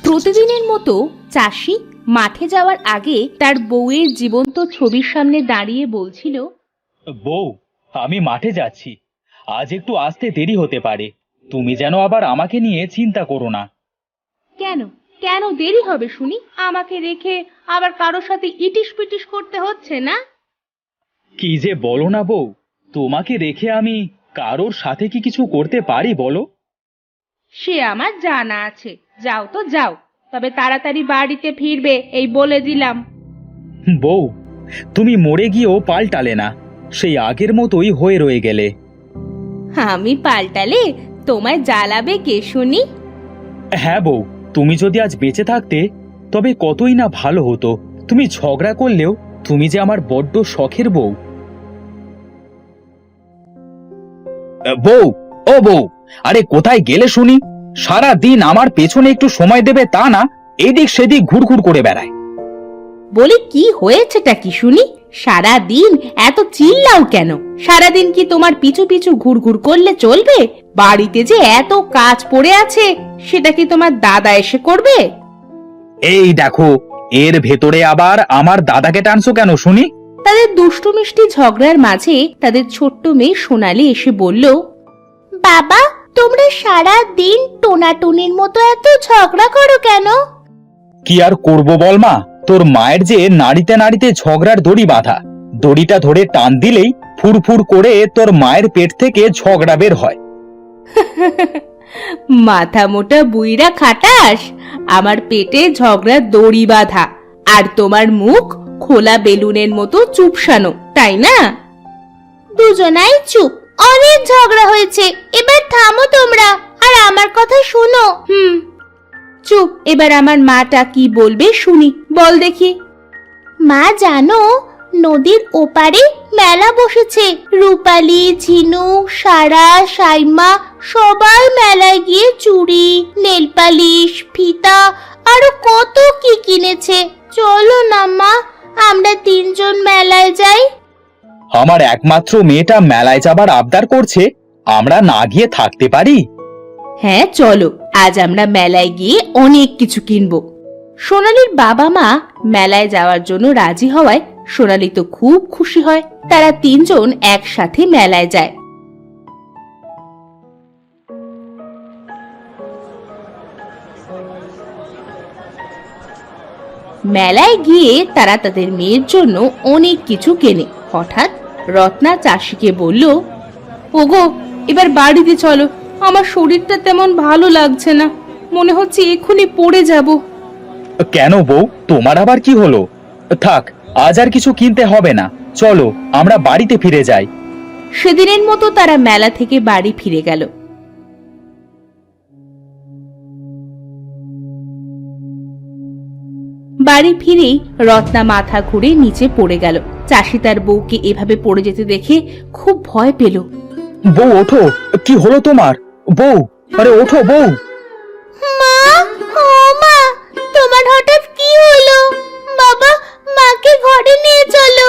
প্রতিদিনের মতো চাষি মাঠে যাওয়ার আগে তার বউয়ের জীবন্ত ছবির সামনে দাঁড়িয়ে বলছিল, বউ, আমি মাঠে যাচ্ছি। আজ একটু আসতে দেরি হতে পারে। তুমি যেন আবার আমাকে নিয়ে চিন্তা করো না। কেন কেন দেরি হবে শুনি? আমাকে রেখে আবার কারোর সাথে ইটিস পিটিস করতে হচ্ছে না? কি যে বলো না বউ, তোমাকে রেখে আমি কারোর সাথে কি কিছু করতে পারি বলো? সে আমার জানা আছে। যাও তো যাও, তবে তাড়াতাড়ি বাড়িতে ফিরবে এই বলে দিলাম। বউ, তুমি মরে গিয়েও পাল্টালে না, সেই আগের মতোই হয়ে রয়ে গেলে। আমি পাল্টালে তোমায় জ্বালাবে কে শুনি? হ্যাঁ বউ, তুমি যদি আজ বেঁচে থাকতে তবে কতই না ভালো হতো। তুমি ঝগড়া করলেও তুমি যে আমার বড্ড শখের বউ। বউ, ও বউ, আরে কোথায় গেলে শুনি? সারা দিন আমার পেছনে একটু সময় দেবে তা না, এদিক সেদিক ঘুরঘুর করে বেড়ায়। বলি কি হয়েছেটা কি শুনি? সারা দিন এত চিল্লাও কেন? সারাদিন কি তোমার পিছু পিছু ঘুরঘুর করলে চলবে? বাড়িতে যে এত কাজ পড়ে আছে সেটা কি তোমার দাদা এসে করবে? এই দেখো, এর ভেতরে আবার আমার দাদাকে টানছো কেন শুনি? তাদের দুষ্টু মিষ্টি ঝগড়ার মাঝে তাদের ছোট্ট মেয়ে সোনালি এসে বলল, বাবা, তোমরা সারা দিন টোনাটুনির মতো এত ঝগড়া করো কেন? কি আর করবো বল মা, তোর মায়ের যে নাড়িতে নাড়িতে ঝগড়ার দড়ি বাঁধা, দড়িটা ধরে টান দিলেই ফুরফুর করে তোর মায়ের পেট থেকে ঝগড়া বের হয়। মাথা মোটা বুইরা খাটাস, আমার পেটে ঝগড়ার দড়ি বাঁধা, আর তোমার মুখ খোলা বেলুনের মতো চুপসানো, তাই না? দুজনাই চুপ। অনেক ঝগড়া হয়েছে, এবার থামো তোমরা আর আমার কথা শোনো। চুপ। এবার আমার মাটা কি বলবে শুনি, বল দেখি। মা জানো, নদীর ওপারে মেলা বসেছে। রূপালী, ঝিনুক, সারা, সাইমা সবাই মেলায় গিয়ে চুড়ি, নেল পালিশ, ফিতা আরো কত কি কিনেছে। চলো না মা, আমরা তিনজন মেলায় যাই। আমার একমাত্র মেয়েটা মেলায় যাবার আবদার করছে, আমরা না গিয়ে থাকতে পারি? হ্যাঁ চলো, আজ আমরা মেলায় গিয়ে অনেক কিছু কিনবো। সোনালীর বাবা মা মেলায় যাওয়ার জন্য রাজি হওয়ায় সোনালী তো খুব খুশি হয়। তারা তিনজন একসাথে মেলায় যায়। মেলায় গিয়ে তারা তাদের মেয়ের জন্য অনেক কিছু কেনে। হঠাৎ রত্না চাষিকে বলল, ওগো, এবার বাড়িতে চলো, আমার শরীরটা তেমন ভালো লাগছে না, মনে হচ্ছে এক্ষুনি পড়ে যাব। কেন বউ, তোমার আবার কি হলো? থাক, আজ আর কিছু কিনতে হবে না, চলো আমরা বাড়িতে ফিরে যাই। সেদিনের মতো তারা মেলা থেকে বাড়ি ফিরে গেল। বাড়ি ফিরেই রত্না মাথা ঘুরে নিচে পড়ে গেল। চাষি তার বউকে এভাবে পড়ে যেতে দেখে খুব ভয় পেল। বউ ওঠো, কি হলো তোমার? বউ, আরে ওঠো বউ। মা, ও মা, তোমার হঠাৎ কি হলো? বাবা, মাকে ঘরে নিয়ে চলো।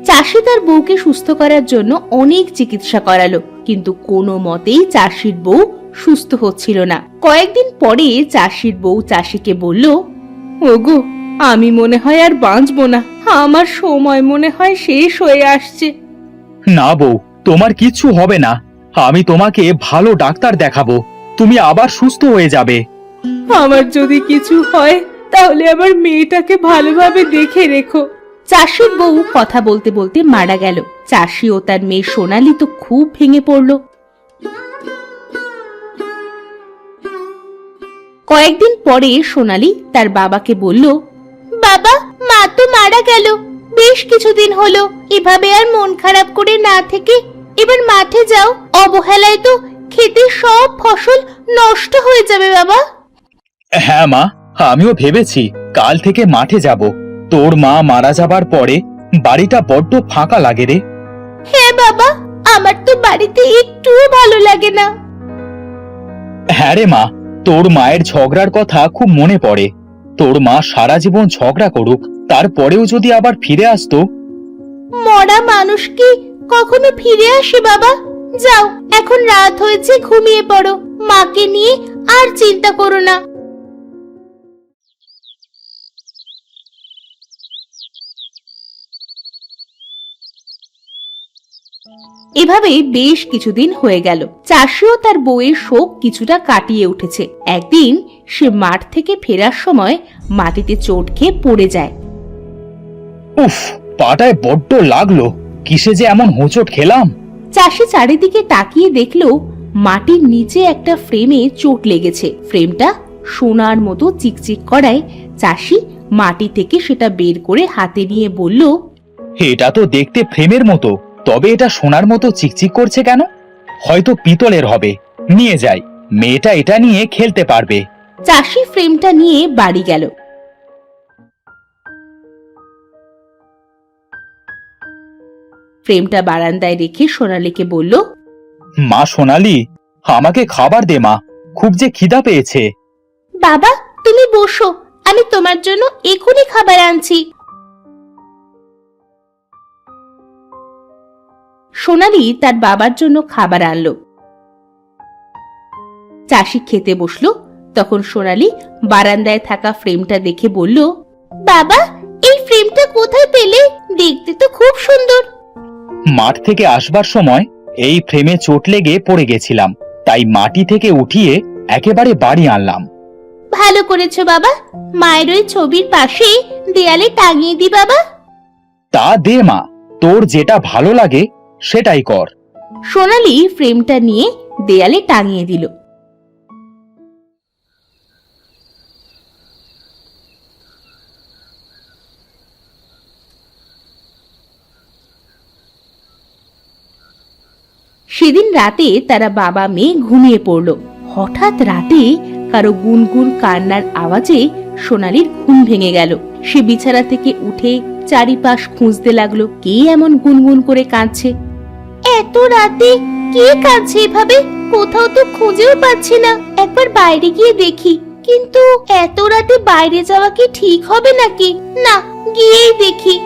চাষি তার বউকে সুস্থ করার জন্য অনেক চিকিৎসা করালো, কিন্তু কোনো মতেই চাষির বউ সুস্থ হচ্ছিল না। কয়েকদিন পরে চাষির বউ চাষিকে বলল, ওগো, আমি মনে হয় আর বাঁচবো না, আমার সময় মনে হয় শেষ হয়ে আসছে। না বউ, তোমার কিচ্ছু হবে না, আমি তোমাকে ভালো ডাক্তার দেখাবো, তুমি আবার সুস্থ হয়ে যাবে। আমার যদি কিছু হয় তাহলে আমার মেয়েটাকে ভালোভাবে দেখে রেখো। চাষির বউ কথা বলতে বলতে মারা গেল। চাষি ও তার মেয়ে সোনালী তো খুব ভেঙে পড়ল। কয়েকদিন পরে সোনালী তার বাবাকে বলল, বাবা, মা তো মারা গেল, বেশ কিছুদিন হলো। এভাবে আর মন খারাপ করে না থেকে এবার মাঠে যাও, অবহেলায় তো ক্ষেতের সব ফসল নষ্ট হয়ে যাবে। বাবা। হ্যাঁ মা, আমিও ভেবেছি কাল থেকে মাঠে যাব। তোর মা মারা যাবার পরে বাড়িটা বড্ড ফাঁকা লাগে রে। হ্যাঁ বাবা, আমার তো বাড়িতে একটুও ভালো লাগে না। হ্যাঁ রে মা, তোর মায়ের ঝগড়ার কথা খুব মনে পড়ে। তোর মা সারা জীবন ঝগড়া করুক, তারপরেও যদি আবার ফিরে আসতো। মরা মানুষ কি কখনো ফিরে আসে বাবা? যাও, এখন রাত হয়েছে, ঘুমিয়ে পড়ো। মাকে নিয়ে আর চিন্তা করো না। এভাবে বেশ কিছুদিন হয়ে গেল। চাষিও তার বউয়ের শোক কিছুটা কাটিয়ে উঠেছে। একদিন সে মাঠ থেকে ফেরার সময় মাটিতে চোট খেয়ে পড়ে যায়। উফ, পাটায় বড্ড লাগলো। কিসে যে এমন হোঁচট খেলাম। চাষি চারিদিকে তাকিয়ে দেখলো মাটির নিচে একটা ফ্রেমে চোট লেগেছে। ফ্রেমটা সোনার মতো চিকচিক করায় চাষি মাটি থেকে সেটা বের করে হাতে নিয়ে বলল, এটা তো দেখতে ফ্রেমের মতো, তবে এটা সোনার মতো চিকচিক করছে কেন? হয়তো পিতলের হবে। নিয়ে যাই, মেয়েটা এটা নিয়ে খেলতে পারবে। চাষি ফ্রেমটা নিয়ে বাড়ি গেল। ফ্রেমটা বারান্দায় রেখে সোনালীকে বলল, মা সোনালি, আমাকে খাবার দে মা, খুব যে খিদা পেয়েছে। বাবা তুমি বসো, আমি তোমার জন্য এখনই খাবার আনছি। সোনালী তার বাবার জন্য খাবার আনলো। চাষি খেতে বসলো। তখন সোনালী বারান্দায় থাকা ফ্রেমটা দেখে বলল, বাবা এই ফ্রেমটা কোথায় পেলে? দেখতে তো খুব সুন্দর। মাঠ থেকে আসবার সময় এই ফ্রেমে চোট লেগে পড়ে গেছিলাম, তাই মাটি থেকে উঠিয়ে একেবারে বাড়ি আনলাম। ভালো করেছো বাবা, মায়ের ওই ছবির পাশে দেয়ালে টাঙিয়ে দি বাবা। তা দে মা, তোর যেটা ভালো লাগে সেটাই কর। সোনালী ফ্রেমটা নিয়ে দেয়ালে টাঙিয়ে দিল। সেদিন রাতে তারা বাবা মেয়ে ঘুমিয়ে পড়ল। হঠাৎ রাতে কারো গুনগুন কান্নার আওয়াজে সোনালীর ঘুম ভেঙে গেল। সে বিছানা থেকে উঠে চারিপাশ খুঁজতে লাগলো, কে এমন গুনগুন করে কাঁদছে। এত রাতে কে কাঁদছে এভাবে? কোথাও তো খুঁজেও পাচ্ছি না। একবার বাইরে গিয়ে দেখি, কিন্তু এত রাতে বাইরে যাওয়া কি ঠিক হবে নাকি? না, গিয়েই দেখি।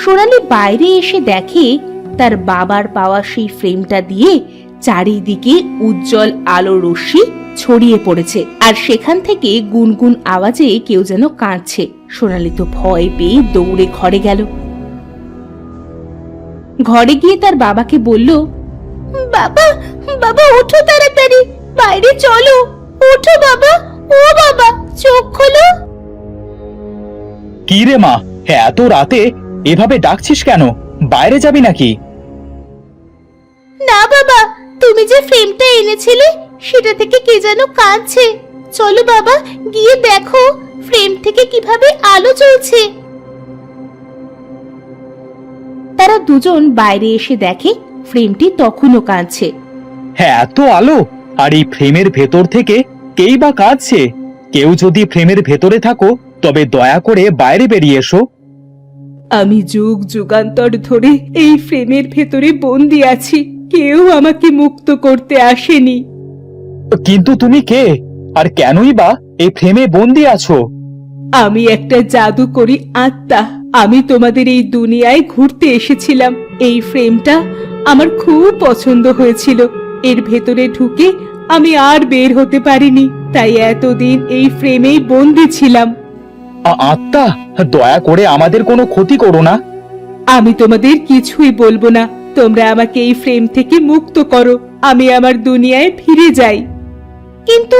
সোনালী বাইরে এসে দেখে তার বাবার পাওয়া সেই ফ্রেমটা দিয়ে চারিদিকে উজ্জ্বল আলো রশ্মি ছড়িয়ে পড়েছে, আর সেখান থেকে গুনগুন আওয়াজে কেউ যেন কাঁদছে। সোনালী তো ভয় পেয়ে দৌড়ে ঘরে গেল। ঘরে গিয়ে তার বাবাকে বলল, বাবা বাবা ওঠো তাড়াতাড়ি, বাইরে চলো, ওঠো বাবা, ও বাবা চোখ খোলো। কি রে মা, এত রাতে এভাবে ডাকছিস কেন? বাইরে যাবি নাকি? না বাবা, তুমি যে ফ্রেমটা এনেছিলে সেটা থেকে কে যেন কাঁদছে। চলো বাবা গিয়ে দেখো ফ্রেম থেকে কিভাবে আলো জ্বলছে। তারা দুজন বাইরে এসে দেখে ফ্রেমটি তখনও কাঁদছে। হ্যাঁ, এত আলো, আর এই ফ্রেমের ভেতর থেকে কেই বা কাঁদছে? কেউ যদি ফ্রেমের ভেতরে থাকো তবে দয়া করে বাইরে বেরিয়ে এসো। আমি যুগ যুগান্তর ধরে এই ফ্রেমের ভেতরে বন্দি আছি, কেউ আমাকে মুক্ত করতে আসেনি। কিন্তু তুমি কে, আর কেনই বা এই ফ্রেমে বন্দি আছো? আমি একটা জাদুকরী আত্মা। আমি তোমাদের এই দুনিয়ায় ঘুরতে এসেছিলাম। এই ফ্রেমটা আমার খুব পছন্দ হয়েছিল। এর ভেতরে ঢুকে আমি আর বের হতে পারিনি, তাই এতদিন এই ফ্রেমেই বন্দি ছিলাম। আত্মা, দয়া করে আমাদের কোনো ক্ষতি করো না। আমি তোমাদের কিছুই বলবো না, তোমরা আমাকে এই ফ্রেম থেকে মুক্ত করো, আমি আমার দুনিয়ায় ফিরে যাই। কিন্তু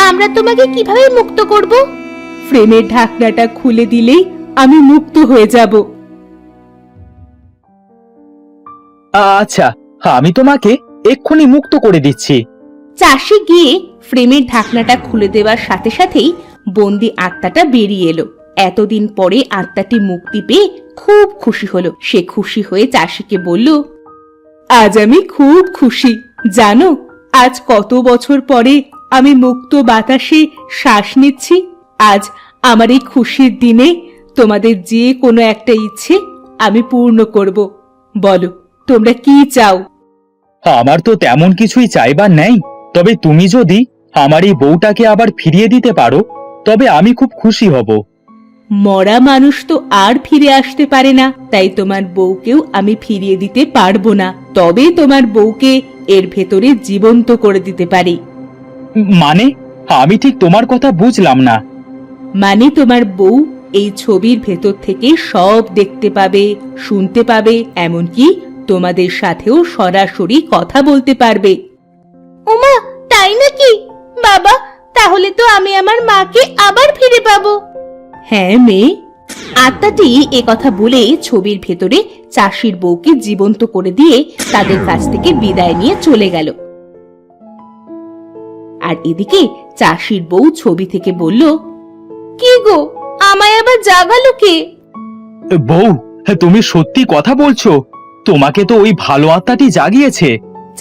আমরা তোমাকে কিভাবে মুক্ত করব? ফ্রেমের ঢাকনাটা খুলে দিলেই আমি মুক্ত হয়ে যাব। আচ্ছা, আমি তোমাকে এক্ষুনি মুক্ত করে দিচ্ছি। চাষি গিয়ে ফ্রেমের ঢাকনাটা খুলে দেওয়ার সাথে সাথেই বন্দি আত্মাটা বেরিয়ে এলো। এতদিন পরে আত্মাটি মুক্তি পেয়ে খুব খুশি হলো। সে খুশি হয়ে চাষিকে বলল, আজ আমি খুব খুশি। জানো, আজ কত বছর পরে আমি মুক্ত বাতাসে শ্বাস নিচ্ছি। আজ আমার এই খুশির দিনে তোমাদের যে কোনো একটা ইচ্ছে আমি পূর্ণ করব। বলো তোমরা কি চাও? আমার তো তেমন কিছুই চাইবার নেই, তবে তুমি যদি আমার এই বউটাকে আবার ফিরিয়ে দিতে পারো তবে আমি খুব খুশি হব। মরা মানুষ তো আর ফিরে আসতে পারে না, তাই তোমার বউকেও আমি ফিরিয়ে দিতে পারবো না। তবে তোমার বউকে এর ভেতরে জীবন্ত করে দিতে পারি। মানে আমি ঠিক তোমার কথা বুঝলাম না। মানে তোমার বউ এই ছবির ভেতর থেকে সব দেখতে পাবে, শুনতে পাবে, এমনকি তোমাদের সাথেও সরাসরি কথা বলতে পারবে। ওমা, তাই নাকি? বাবা, তাহলে তো আমি আমার মাকে আবার ফিরে পাবো। হ্যাঁ মেয়ে। আত্মাটি এ কথা বলে ছবির ভেতরে চাষির বউকে জীবন্ত করে দিয়ে তাদের কাছ থেকে বিদায় নিয়ে চলে গেল। আর এদিকে চাষির বউ ছবি থেকে বলল, কি গো, আমায় আবার জাগালো কে? বউ, তুমি সত্যি কথা বলছো? তোমাকে তো ওই ভালো আত্মাটি জাগিয়েছে।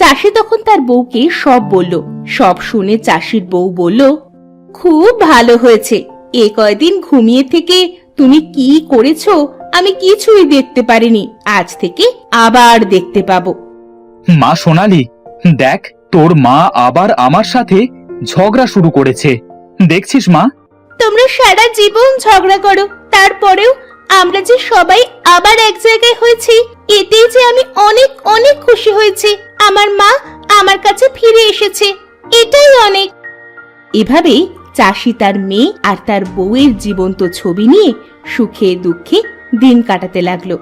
চাষি তখন তার বউকে সব বলল। সব শুনে চাষির বউ বলল, খুব ভালো হয়েছে। এ কয়দিন ঘুমিয়ে থেকে তুমি কি করেছো আমি কিছুই দেখতে পারিনি, আজ থেকে আবার দেখতে পাবো। মা সোনালি, দেখ তোর মা আবার আমার সাথে ঝগড়া শুরু করেছে, দেখছিস মা? তোমরা সারা জীবন ঝগড়া করো, তারপরেও আমরা যে সবাই আবার এক জায়গায় হয়েছি, এতেই যে আমি অনেক অনেক খুশি হয়েছি। আমার মা আমার কাছে ফিরে এসেছে, এটাই অনেক। এভাবে চাষি তার মেয়ে আর তার বউয়ের জীবন্ত ছবি নিয়ে সুখে দুঃখে দিন কাটাতে লাগলো।